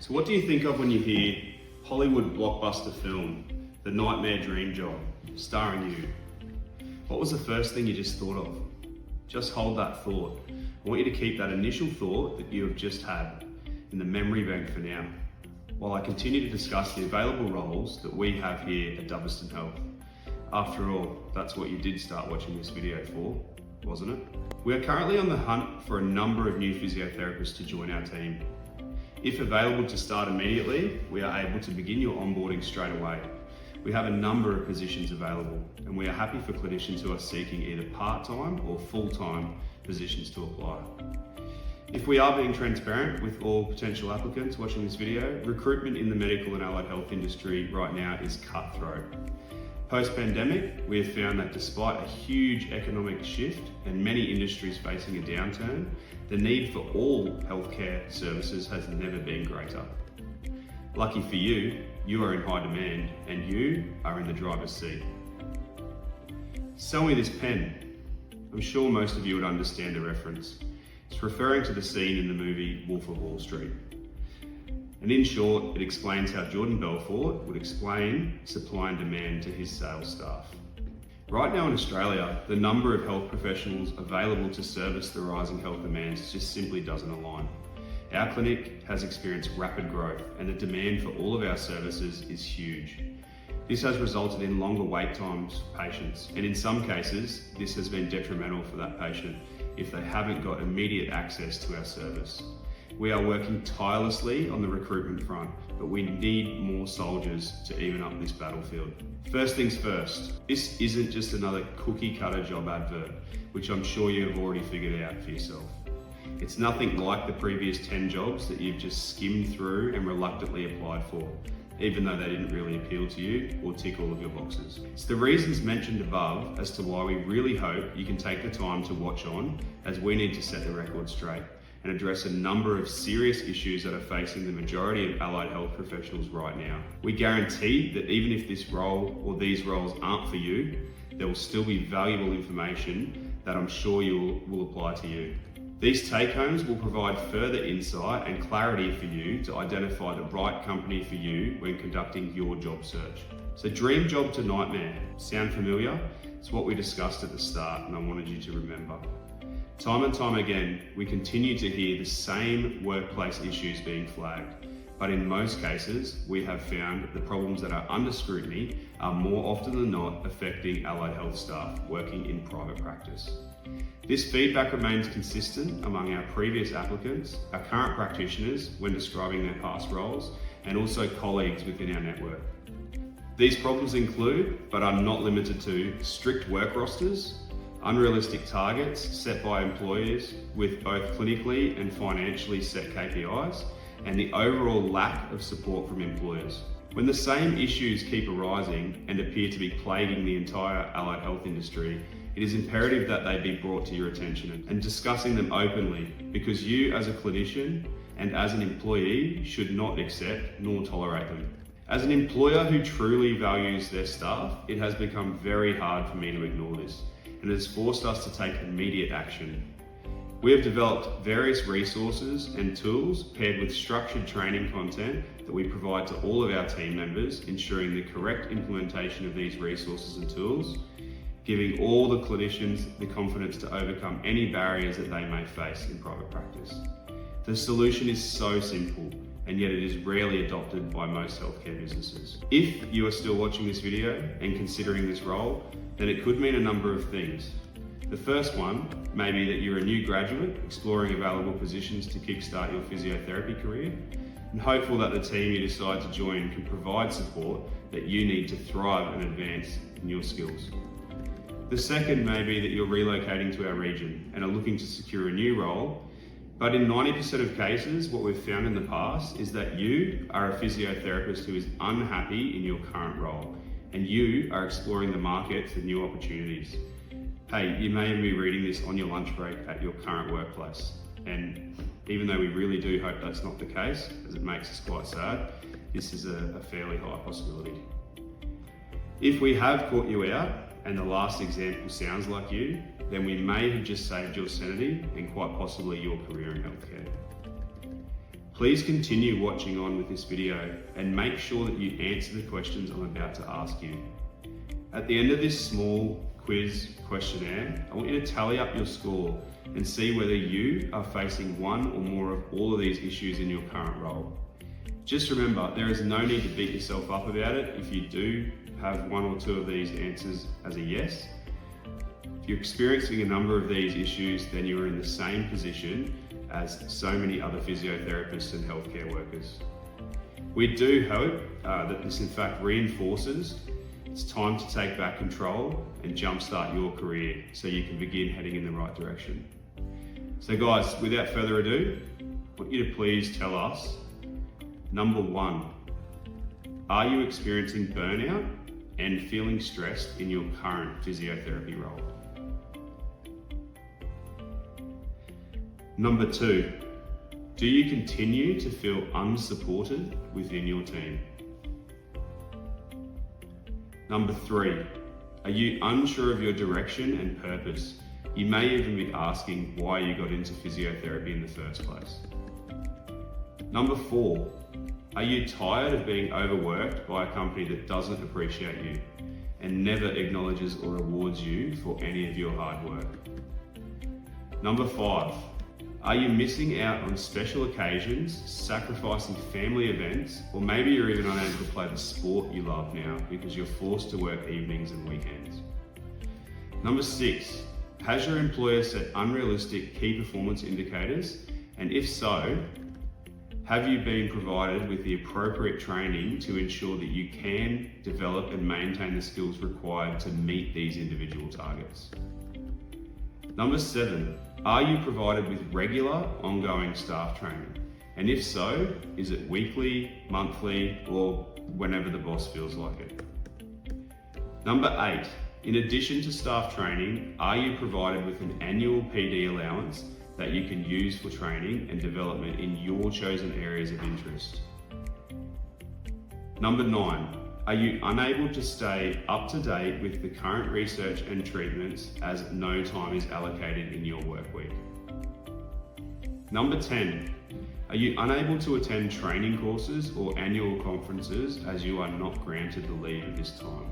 So what do you think of when you hear Hollywood blockbuster film, The Nightmare Dream Job, starring you? What was the first thing you just thought of? Just hold that thought. I want you to keep that initial thought that you have just had in the memory bank for now, while I continue to discuss the available roles that we have here at Doverston Health. After all, that's what you did start watching this video for, wasn't it? We are currently on the hunt for a number of new physiotherapists to join our team. If available to start immediately, we are able to begin your onboarding straight away. We have a number of positions available, and we are happy for clinicians who are seeking either part-time or full-time positions to apply. If we are being transparent with all potential applicants watching this video, recruitment in the medical and allied health industry right now is cutthroat. Post-pandemic, we have found that despite a huge economic shift and many industries facing a downturn, the need for all healthcare services has never been greater. Lucky for you, you are in high demand and you are in the driver's seat. Sell me this pen. I'm sure most of you would understand the reference. It's referring to the scene in the movie Wolf of Wall Street. And in short, it explains how Jordan Belfort would explain supply and demand to his sales staff. Right now in Australia, the number of health professionals available to service the rising health demands just simply doesn't align. Our clinic has experienced rapid growth and the demand for all of our services is huge. This has resulted in longer wait times for patients, and in some cases, this has been detrimental for that patient if they haven't got immediate access to our service. We are working tirelessly on the recruitment front, but we need more soldiers to even up this battlefield. First things first, this isn't just another cookie cutter job advert, which I'm sure you have already figured out for yourself. It's nothing like the previous 10 jobs that you've just skimmed through and reluctantly applied for, even though they didn't really appeal to you or tick all of your boxes. It's the reasons mentioned above as to why we really hope you can take the time to watch on, as we need to set the record straight and address a number of serious issues that are facing the majority of allied health professionals right now. We guarantee that even if this role or these roles aren't for you, there will still be valuable information that I'm sure will apply to you. These take-homes will provide further insight and clarity for you to identify the right company for you when conducting your job search. So dream job to nightmare, sound familiar? It's what we discussed at the start and I wanted you to remember. Time and time again, we continue to hear the same workplace issues being flagged, but in most cases, we have found the problems that are under scrutiny are more often than not affecting allied health staff working in private practice. This feedback remains consistent among our previous applicants, our current practitioners when describing their past roles, and also colleagues within our network. These problems include, but are not limited to, strict work rosters, unrealistic targets set by employers with both clinically and financially set KPIs, and the overall lack of support from employers. When the same issues keep arising and appear to be plaguing the entire allied health industry, it is imperative that they be brought to your attention and discussing them openly, because you as a clinician and as an employee should not accept nor tolerate them. As an employer who truly values their staff, it has become very hard for me to ignore this, and it has forced us to take immediate action. We have developed various resources and tools paired with structured training content that we provide to all of our team members, ensuring the correct implementation of these resources and tools, giving all the clinicians the confidence to overcome any barriers that they may face in private practice. The solution is so simple, and yet it is rarely adopted by most healthcare businesses. If you are still watching this video and considering this role, then it could mean a number of things. The first one may be that you're a new graduate exploring available positions to kickstart your physiotherapy career, and hopeful that the team you decide to join can provide support that you need to thrive and advance in your skills. The second may be that you're relocating to our region and are looking to secure a new role, but in 90% of cases, what we've found in the past is that you are a physiotherapist who is unhappy in your current role, and you are exploring the market for new opportunities. Hey, you may be reading this on your lunch break at your current workplace, and even though we really do hope that's not the case, as it makes us quite sad, this is a fairly high possibility. If we have caught you out, and the last example sounds like you, then we may have just saved your sanity and quite possibly your career in healthcare. Please continue watching on with this video and make sure that you answer the questions I'm about to ask you. At the end of this small quiz questionnaire, I want you to tally up your score and see whether you are facing one or more of all of these issues in your current role. Just remember, there is no need to beat yourself up about it if you do have one or two of these answers as a yes. If you're experiencing a number of these issues, then you are in the same position as so many other physiotherapists and healthcare workers. We do hope that this in fact reinforces it's time to take back control and jumpstart your career so you can begin heading in the right direction. So guys, without further ado, I want you to please tell us, number one, are you experiencing burnout and feeling stressed in your current physiotherapy role? Number two, do you continue to feel unsupported within your team? Number three, are you unsure of your direction and purpose? You may even be asking why you got into physiotherapy in the first place. Number four, are you tired of being overworked by a company that doesn't appreciate you and never acknowledges or rewards you for any of your hard work? Number five, are you missing out on special occasions, sacrificing family events, or maybe you're even unable to play the sport you love now because you're forced to work evenings and weekends? Number six, has your employer set unrealistic key performance indicators? And if so, have you been provided with the appropriate training to ensure that you can develop and maintain the skills required to meet these individual targets? Number seven, are you provided with regular, ongoing staff training? And if so, is it weekly, monthly, or whenever the boss feels like it? Number eight, in addition to staff training, are you provided with an annual PD allowance that you can use for training and development in your chosen areas of interest? Number nine, are you unable to stay up to date with the current research and treatments as no time is allocated in your work week? Number 10, are you unable to attend training courses or annual conferences as you are not granted the leave at this time?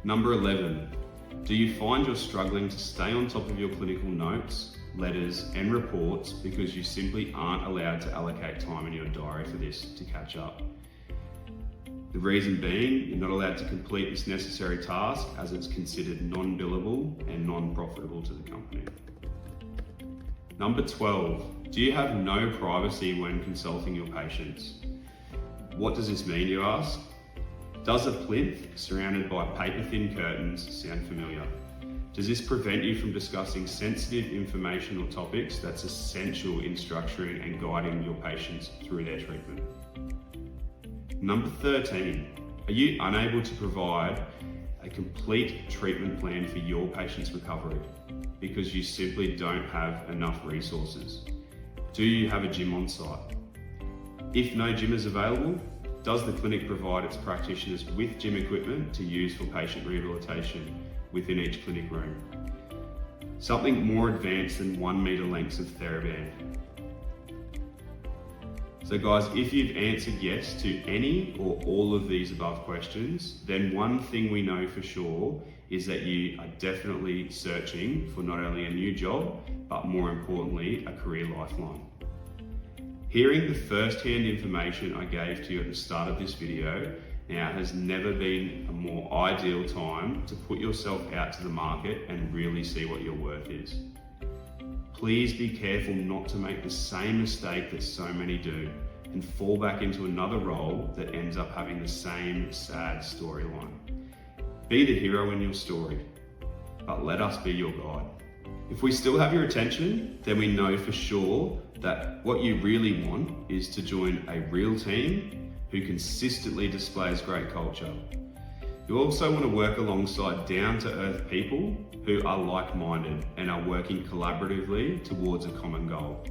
Number 11, do you find you're struggling to stay on top of your clinical notes, letters and reports because you simply aren't allowed to allocate time in your diary for this to catch up? The reason being, you're not allowed to complete this necessary task as it's considered non-billable and non-profitable to the company. Number 12, do you have no privacy when consulting your patients? What does this mean, you ask? Does a plinth surrounded by paper-thin curtains sound familiar? Does this prevent you from discussing sensitive information or topics that's essential in structuring and guiding your patients through their treatment? Number 13, are you unable to provide a complete treatment plan for your patient's recovery because you simply don't have enough resources? Do you have a gym on site? If no gym is available, does the clinic provide its practitioners with gym equipment to use for patient rehabilitation within each clinic room? Something more advanced than 1 meter lengths of TheraBand. So guys, if you've answered yes to any or all of these above questions, then one thing we know for sure is that you are definitely searching for not only a new job, but more importantly, a career lifeline. Hearing the first-hand information I gave to you at the start of this video now has never been a more ideal time to put yourself out to the market and really see what your worth is. Please be careful not to make the same mistake that so many do and fall back into another role that ends up having the same sad storyline. Be the hero in your story, but let us be your guide. If we still have your attention, then we know for sure that what you really want is to join a real team who consistently displays great culture. You also want to work alongside down-to-earth people who are like-minded and are working collaboratively towards a common goal.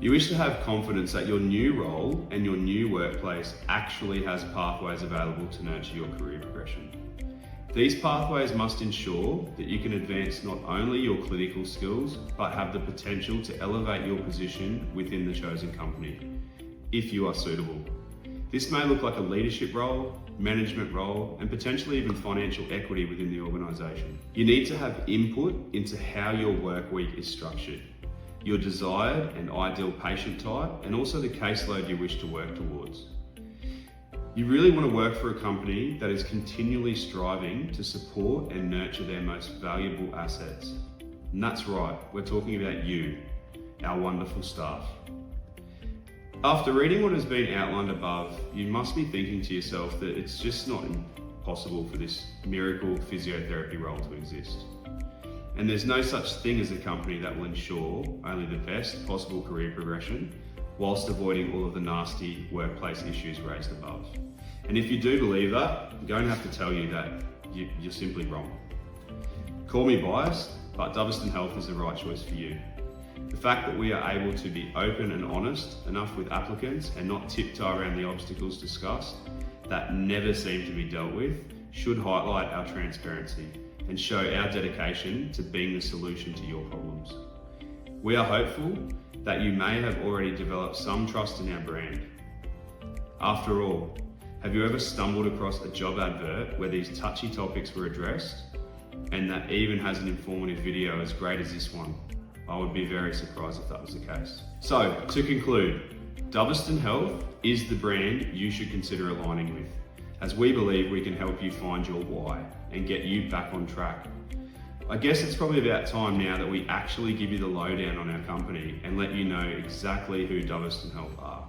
You wish to have confidence that your new role and your new workplace actually has pathways available to nurture your career progression. These pathways must ensure that you can advance not only your clinical skills, but have the potential to elevate your position within the chosen company, if you are suitable. This may look like a leadership role, management role, and potentially even financial equity within the organisation. You need to have input into how your work week is structured, your desired and ideal patient type, and also the caseload you wish to work towards. You really want to work for a company that is continually striving to support and nurture their most valuable assets. And that's right, we're talking about you, our wonderful staff. After reading what has been outlined above, you must be thinking to yourself that it's just not possible for this miracle physiotherapy role to exist. And there's no such thing as a company that will ensure only the best possible career progression whilst avoiding all of the nasty workplace issues raised above. And if you do believe that, I'm going to have to tell you that you're simply wrong. Call me biased, but Doverston Health is the right choice for you. The fact that we are able to be open and honest enough with applicants and not tiptoe around the obstacles discussed that never seem to be dealt with should highlight our transparency and show our dedication to being the solution to your problems. We are hopeful that you may have already developed some trust in our brand. After all, have you ever stumbled across a job advert where these touchy topics were addressed and that even has an informative video as great as this one? I would be very surprised if that was the case. So, to conclude, Doverston Health is the brand you should consider aligning with, as we believe we can help you find your why and get you back on track. I guess it's probably about time now that we actually give you the lowdown on our company and let you know exactly who Doverston Health are.